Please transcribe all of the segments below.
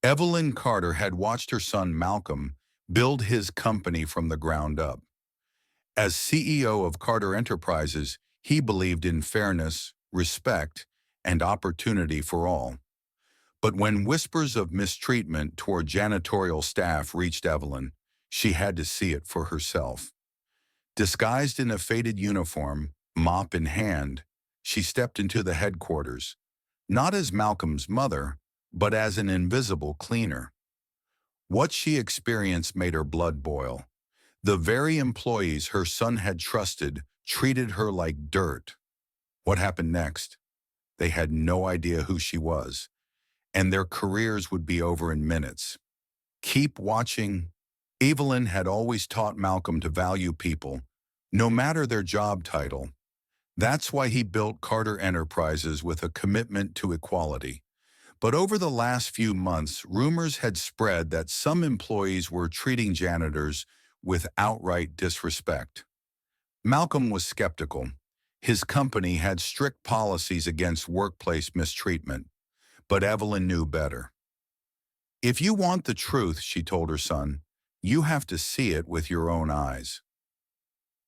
Evelyn Carter had watched her son Malcolm build his company from the ground up. As CEO of Carter Enterprises, he believed in fairness, respect, and opportunity for all. But when whispers of mistreatment toward janitorial staff reached Evelyn, she had to see it for herself. Disguised in a faded uniform, mop in hand, she stepped into the headquarters, not as Malcolm's mother, but as an invisible cleaner. What she experienced made her blood boil. The very employees her son had trusted treated her like dirt. What happened next? They had no idea who she was, and their careers would be over in minutes. Keep watching. Evelyn had always taught Malcolm to value people, no matter their job title. That's why he built Carter Enterprises with a commitment to equality. But over the last few months, rumors had spread that some employees were treating janitors with outright disrespect. Malcolm was skeptical. His company had strict policies against workplace mistreatment, but Evelyn knew better. "If you want the truth," she told her son, "you have to see it with your own eyes."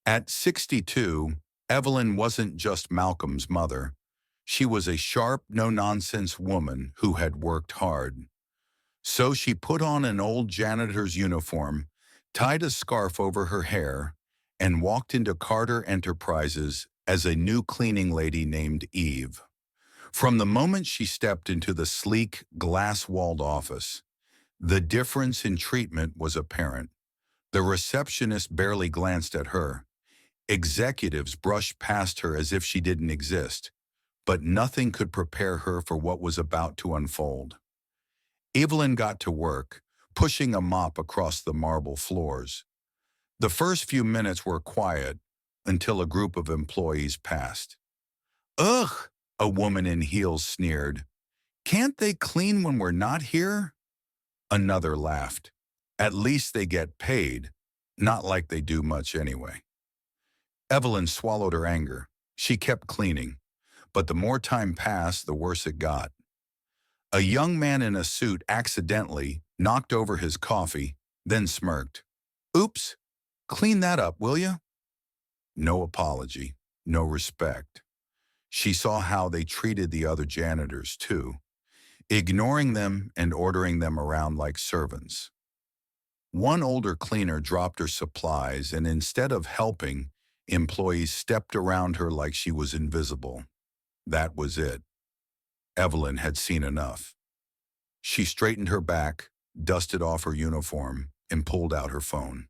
At 62, Evelyn wasn't just Malcolm's mother. She was a sharp, no-nonsense woman who had worked hard. So she put on an old janitor's uniform, tied a scarf over her hair, and walked into Carter Enterprises as a new cleaning lady named Eve. From the moment she stepped into the sleek, glass-walled office, the difference in treatment was apparent. The receptionist barely glanced at her. Executives brushed past her as if she didn't exist, but nothing could prepare her for what was about to unfold. Evelyn got to work, pushing a mop across the marble floors. The first few minutes were quiet until a group of employees passed. "Ugh," a woman in heels sneered. "Can't they clean when we're not here?" Another laughed. "At least they get paid, not like they do much anyway." Evelyn swallowed her anger. She kept cleaning, but the more time passed, the worse it got. A young man in a suit accidentally knocked over his coffee, then smirked. "Oops, clean that up, will you?" No apology, no respect. She saw how they treated the other janitors, too, ignoring them and ordering them around like servants. One older cleaner dropped her supplies, and instead of helping, employees stepped around her like she was invisible. That was it. Evelyn had seen enough. She straightened her back, dusted off her uniform, and pulled out her phone.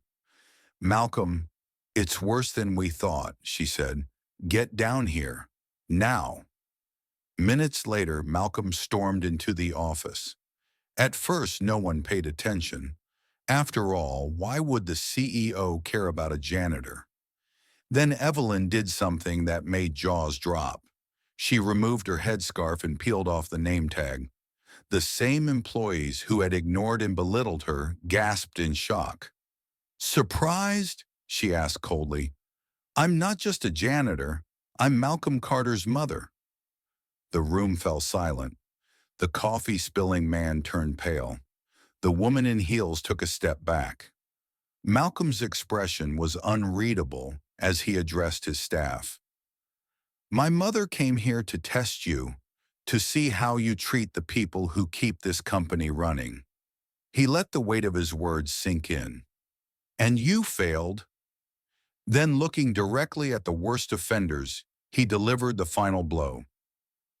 "Malcolm, it's worse than we thought," she said. "Get down here. Now." Minutes later, Malcolm stormed into the office. At first, no one paid attention. After all, why would the CEO care about a janitor? Then Evelyn did something that made jaws drop. She removed her headscarf and peeled off the name tag. The same employees who had ignored and belittled her gasped in shock. "Surprised?" she asked coldly. "I'm not just a janitor. I'm Malcolm Carter's mother." The room fell silent. The coffee-spilling man turned pale. The woman in heels took a step back. Malcolm's expression was unreadable as he addressed his staff. "My mother came here to test you, to see how you treat the people who keep this company running." He let the weight of his words sink in. "And you failed." Then, looking directly at the worst offenders, he delivered the final blow.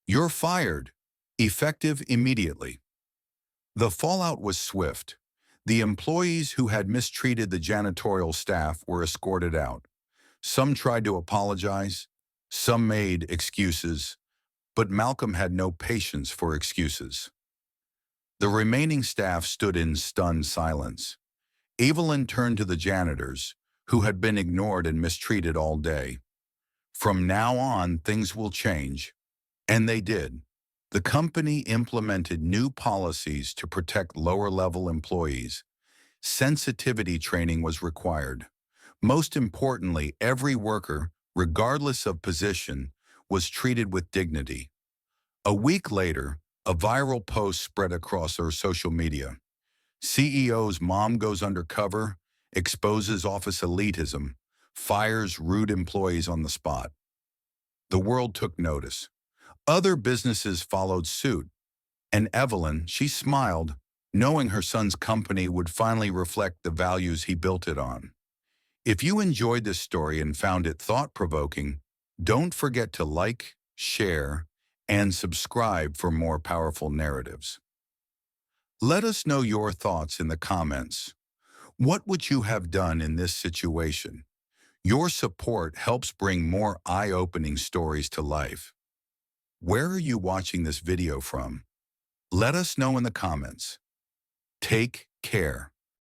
"You're fired, effective immediately." The fallout was swift. The employees who had mistreated the janitorial staff were escorted out. Some tried to apologize, some made excuses, but Malcolm had no patience for excuses. The remaining staff stood in stunned silence. Evelyn turned to the janitors, who had been ignored and mistreated all day. "From now on, things will change." And they did. The company implemented new policies to protect lower-level employees. Sensitivity training was required. Most importantly, every worker, regardless of position, was treated with dignity. A week later, A viral post spread across her social media. CEO's mom goes undercover, exposes office elitism, fires rude employees on the spot. The world took notice. Other businesses followed suit, and Evelyn, she smiled, knowing her son's company would finally reflect the values he built it on. If you enjoyed this story and found it thought-provoking, don't forget to like, share, and subscribe for more powerful narratives. Let us know your thoughts in the comments. What would you have done in this situation? Your support helps bring more eye-opening stories to life. Where are you watching this video from? Let us know in the comments. Take care.